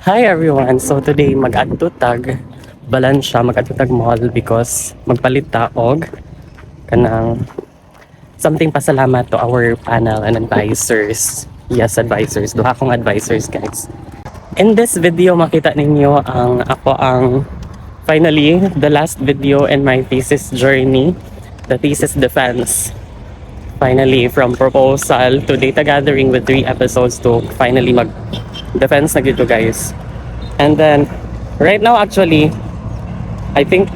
Hi everyone! So today mag-adtutag Balansya, mag-adtutag mall because magpalit ta og kanang something pasalamat to our panel and advisors. Yes, advisors. Duha kong advisors, guys. In this video, makita ninyo ang finally the last video in my thesis journey, the thesis defense. Finally, from proposal to data gathering with 3 episodes to finally mag-defense na gito, guys. And then, right now actually, I think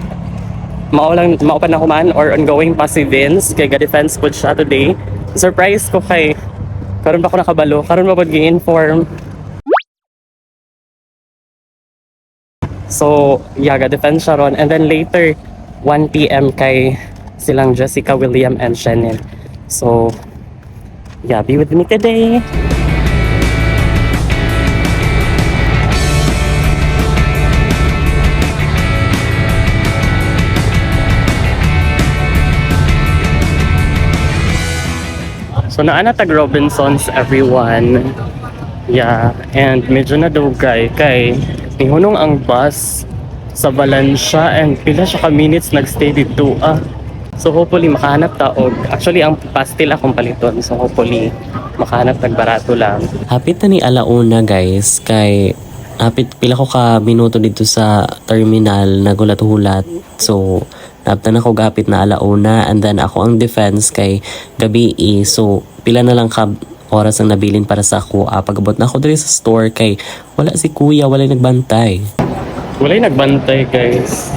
mao pa na human or ongoing pa si Vince kay ga-defense po siya today. Surprise ko kay karon ba ko nakabalo, karon ba ko gi-inform. So, yeah, ga-defense siya ron. And then later, 1 p.m. kay silang Jessica, William, and Shannon. So, yeah, be with me today. So naana tag Robinsons everyone. Yeah, and medyo nadugay kay nihunong ang bus sa Balansya and pila siya ka minutes nagstay dito So hopefully makahanap ta og actually ang pastil akong paliton. So hopefully makahanap tag barato lang. Hapit na ni alauna guys kay hapit pila ko ka minuto dito sa terminal nagulat-hulat. So naptan ako gapit na alauna and then ako ang defense kay gabi so pila na lang ka oras ang nabilin para sa ako. Pag-abot na ako diri sa store kay wala si kuya, wala nagbantay. Walay nagbantay guys.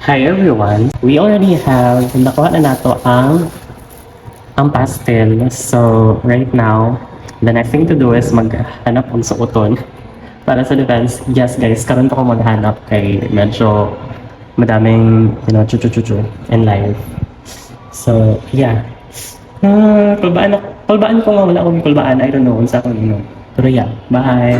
Hi everyone! We already have nakuha na nato ang pastel. So right now, the next thing to do is maghanap ng suoton para sa defense. Yes guys, karon ko maghanap kay medyo madaming chuchu in life. So yeah. Kulbaan ko nga, wala akong kulbaan. I don't know kung sa akong Pero yeah, bye!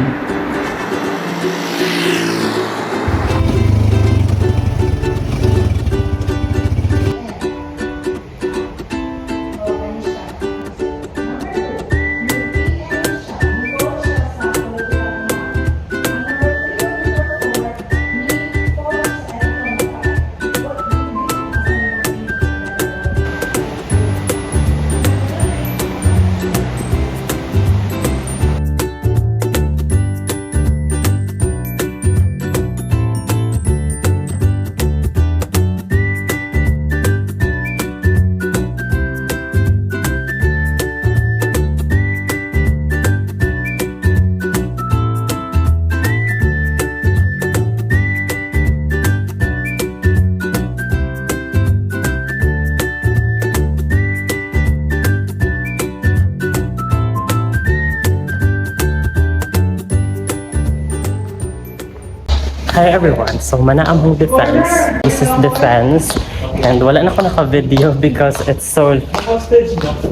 Hi everyone! So manaamong defense. This is defense. And wala na ako naka-video because it's so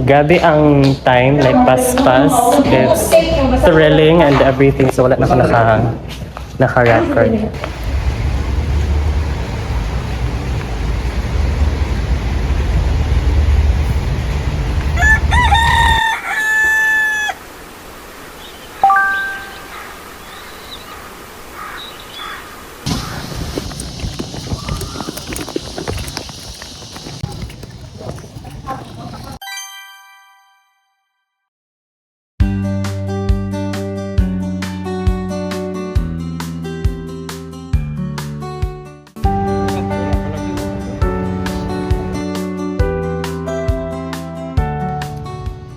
gabi ang time, like pas-pas. It's thrilling and everything. So wala na ako naka-record.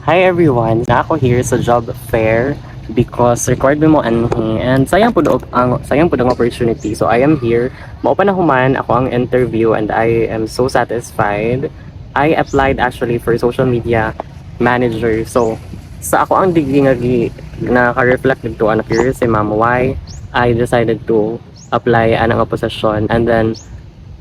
Hi everyone! Na ako here sa job fair because required mo anhi and sayang pud ang opportunity. So I am here. Mao pa na human ako ang interview and I am so satisfied. I applied actually for social media manager. So sa ako ang degree nga naka-reflect dito na curious si ma'am why I decided to apply anang position and then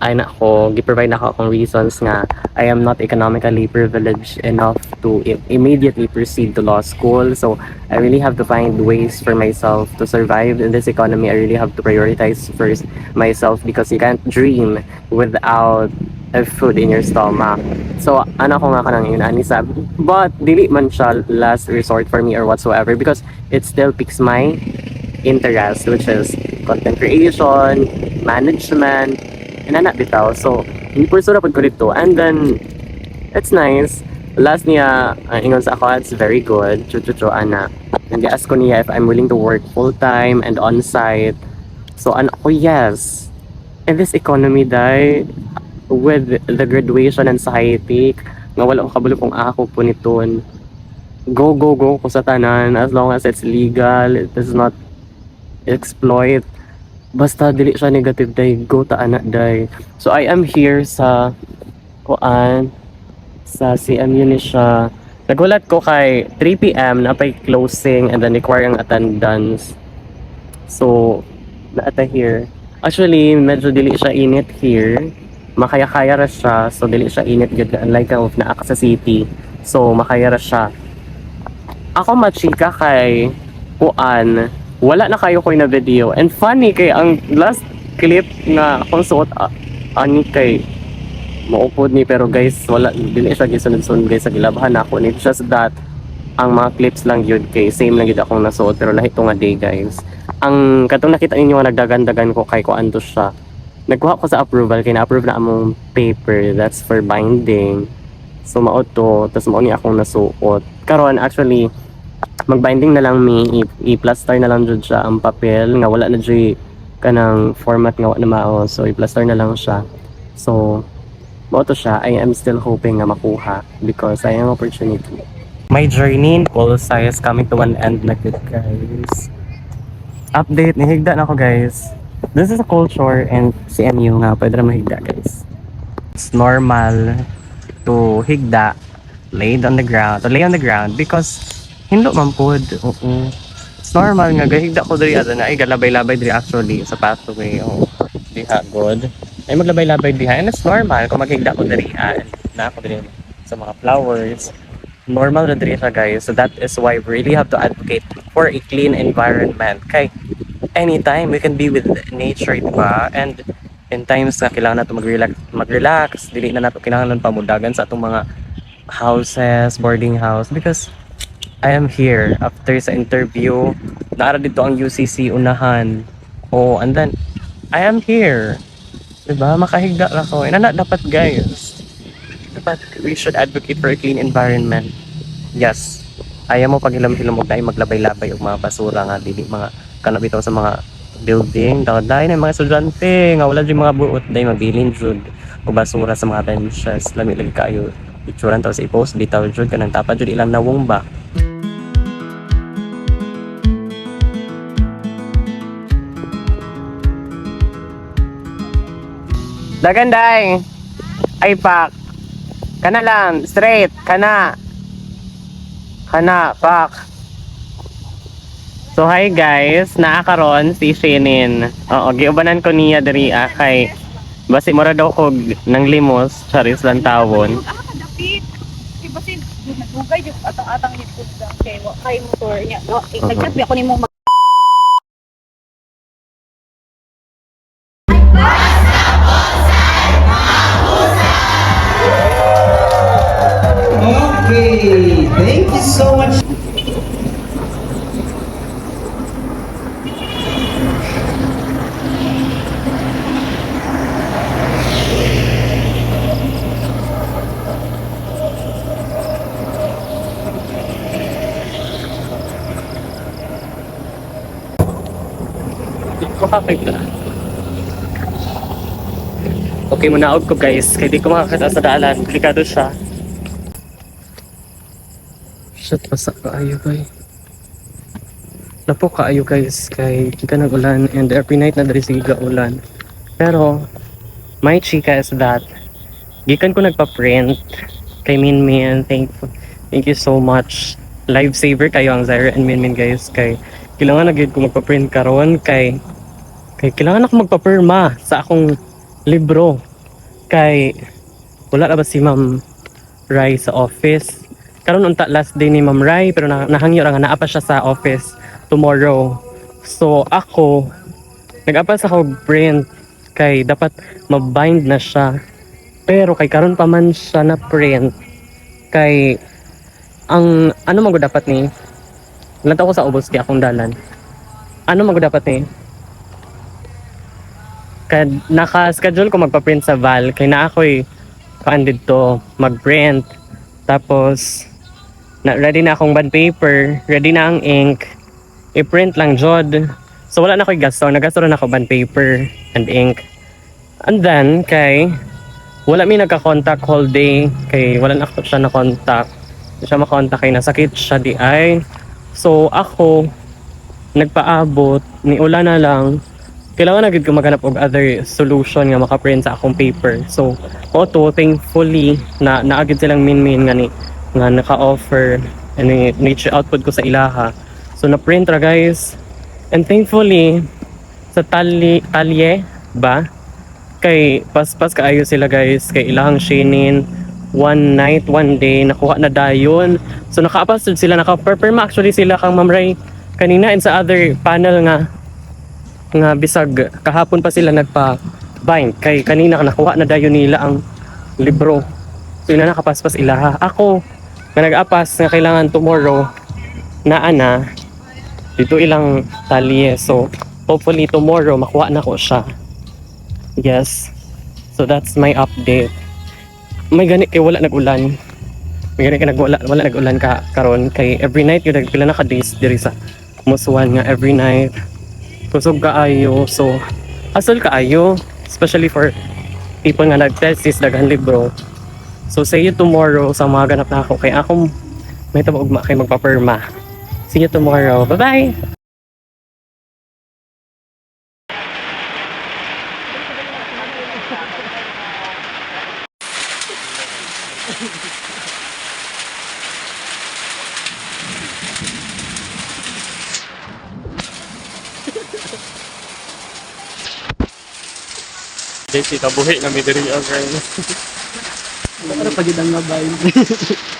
ay nako, gi-provide na ako akong reasons nga I am not economically privileged enough to immediately proceed to law school. So I really have to find ways for myself to survive in this economy. I really have to prioritize first myself because you can't dream without food in your stomach. So, ano ko nga kanang yun, Anisa. But, dili man siya last resort for me or whatsoever because it still piques my interest, which is content creation, management, and anak bitaw. So, hindi pursue na ko dito. And then, it's nice. Last niya, ingon sa ako, it's very good. Chuchucho, anak. And ask ko niya if I'm willing to work full-time and on-site. So, ano ko, yes. In this economy, dai, with the graduation anxiety, nga wala ko kabalo kung ako po niton. Go, go, go ko sa tanan as long as it's legal, it does not exploit. Basta dili siya negative day, go ta anak day. So I am here sa kuan sa CMU ni siya. Nagulat ko kay 3 PM na pay closing and then requiring attendance. So naata here. Actually, medyo dili siya init here. Makaya-kaya ra siya. So dili siya init gud unlike of naa ka sa city. So makaya ra siya. Ako machika kay kuan wala na kayo ko na video. And funny kay ang last clip nga akong suot ani kay maupod ni pero guys wala dili siya gisunod-sunod guys sa gilabhan ako ni just that ang mga clips lang yun kay same lang gid akong nasuot pero lahi to nga day guys. Ang katong nakita ninyo nga nagdagan-dagan ko kay kuan to siya. Nagkuha ko sa approval kay na-approve na among paper that's for binding. So mao to tas mao ni akong nasuot. Karon actually magbinding na lang mi i-plaster na lang jud siya ang papel nga wala na jud kanang format nga wala na mao so i-plaster na lang siya. So mao to siya. I am still hoping nga makuha because I have opportunity. My journey in Pulsay is coming to an end na good guys. Update, nihigda na ako guys. This is a culture and CMU nga pwede na mahigda guys. It's normal to higda laid on the ground, to lay on the ground because hindo man pod. Oo. It's normal nga gahigda ko diri ada na ay galabay-labay diri actually sa pathway. Oh. Diha god. Ay maglabay-labay diha and it's normal kung maghigda ko diri na ako diri sa mga flowers. Normal na diri siya guys. So that is why we really have to advocate for a clean environment. Kay anytime we can be with nature, diba? And in times na kailangan nato mag-relax, dili na nato kailangan pamudagan sa atong mga houses, boarding house because I am here after sa interview. Naara dito ang UCC unahan. Oh, and then I am here. Diba? Makahigda ra ko. Inana dapat guys. Dapat we should advocate for a clean environment. Yes. Ayaw mo pag hilam-hilam og dai maglabay-labay og mga basura nga dili mga kanabitaw sa mga building. Dahil na mga estudyante nga wala jud mga buot dai mabilin jud og basura sa mga benches. Lami-lami kayo. Picturean taw sa i-post bitaw jud kanang tapat jud ilang nawong ba. Daganday. Ay pak. Kana lang, straight, kana. Kana, pak. So hi guys, naa karon si Shenin. Oo, giubanan ko niya diri kay basi mura daw ko nang limos, charis lang tawon. Dapit. Ibasin nagugay jud atang-atang ni pud kay motor niya. No, nagsabi ako nimo Okay, thank you so much. Di ko makakita. Okay, munaog ko guys. Kaya di ko makakita sa daalan. Delikado siya. Shit, basa kaayo guys. Lapo kaayo guys. Kay kita nag-ulan and every night na dari sige ulan. Pero, my chika is that gikan ko nagpa-print kay Minmin. Thank you so much. Lifesaver kayo ang Zaira and Minmin guys. Kay kailangan na ko magpa-print karon kay kailangan ako magpa-perma sa akong libro kay wala na ba si Ma'am Rai sa office karon unta last day ni Ma'am Rai pero nahangyo ra nga naa pa siya sa office tomorrow. So ako nag-apply sa ako print kay dapat mabind na siya Pero kay karon pa man siya na print kay ang ano man gud dapat ni lantaw ko sa ubos kay akong dalan. Ano man gud dapat ni kay naka-schedule ko magpa-print sa Val kay na ako'y paan dito mag-print. Tapos ready na akong bond paper, ready na ang ink. I-print lang jud. So wala na ako'y gasto, nagasto na ako bond paper and ink. And then kay wala mi nagka-contact whole day kay wala na ako siya na contact. Hindi siya makontak kay nasakit siya di ay. So ako nagpaabot ni ula na lang kailangan na gid ko maghanap og other solution nga maka-print sa akong paper. So auto thankfully na naagid silang min nga naka-offer and nature output ko sa ilaha. So na-print ra guys. And thankfully sa talye ba kay paspas kaayo sila guys kay ilahang shinin one night one day nakuha na dayon. So nakaapas sila naka-perma actually sila kang mamray kanina and sa other panel nga bisag kahapon pa sila nagpa-bind kay kanina nakuha na dayon nila ang libro. So yun na nakapaspas ilaha. Ako na nag-apas na kailangan tomorrow na dito ilang talye. So hopefully tomorrow makuha na ko siya. Yes. So that's my update. May ganit kay wala nag-ulan. May ganit kay wala nag-ulan karon kay every night yung pila na ka days diri sa Musuan nga every night. Kusog kaayo. So asol kaayo especially for people nga nag-thesis daghan libro. So see you tomorrow sa mga ganap na ako kay akong may tabog kay magpa-perma. See you tomorrow. Bye-bye. Desi tabuhi na mi diri again. Para pagid ang ngabay.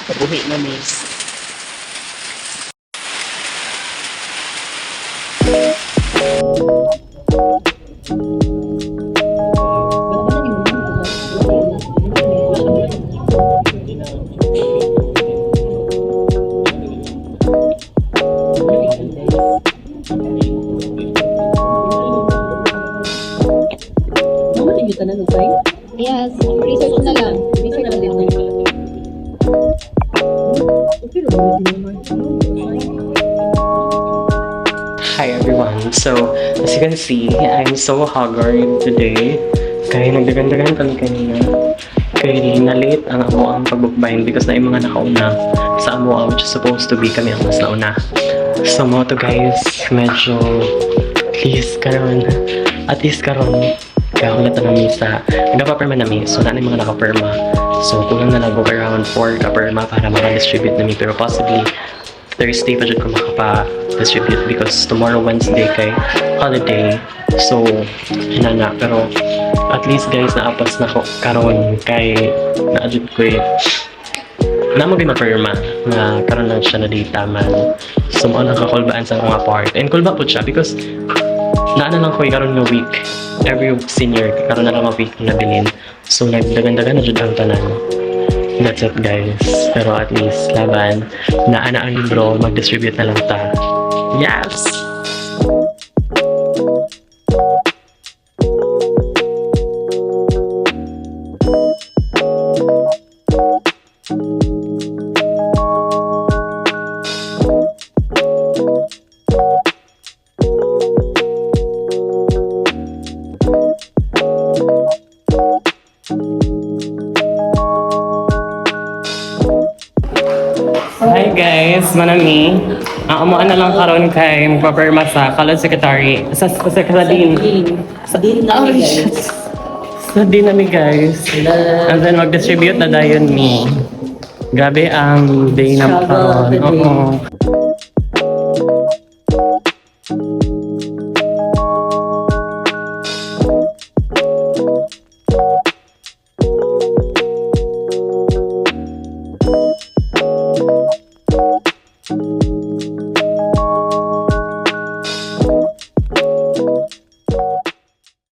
Tabuhi na mi. Yes, research na lang. Research na lang. Hi everyone. So, as you can see, I'm so haggard today. Kaya nagdagan-dagan kami kanina. Kaya na-late ang amo ang pagbukbayan because na yung mga nakauna sa amo which is supposed to be kami ang mas nauna. So, mo to guys, medyo at least karon kaya ulat na namin sa nagpa-perma namin. So, na yung mga naka-perma. So, kulang na lang around 4 ka-perma para maka-distribute namin. Pero possibly, Thursday pa dyan ko makapa-distribute because tomorrow Wednesday kay holiday. So, yun na. Pero, at least guys, naapas na ko karon kay na-adjud ko na mo gina-perma na karon lang siya na data man. So, mo ang kakulbaan sa mga part. And kulba po siya because naana lang ko karon nga week. Every senior, karon na lang a week na bilin. So, nagdagan-dagan na dyan ang tanan. That's it guys. Pero at least laban na ang libro mag-distribute na lang ta. Yes! Hi guys, manami. Amuan na lang karon kay magpaperma sa College Secretary sa Dean. Sa Dean na mi guys. Sa Dean na mi guys. And then mag-distribute na dayon mi. Grabe ang day na karon. Oo.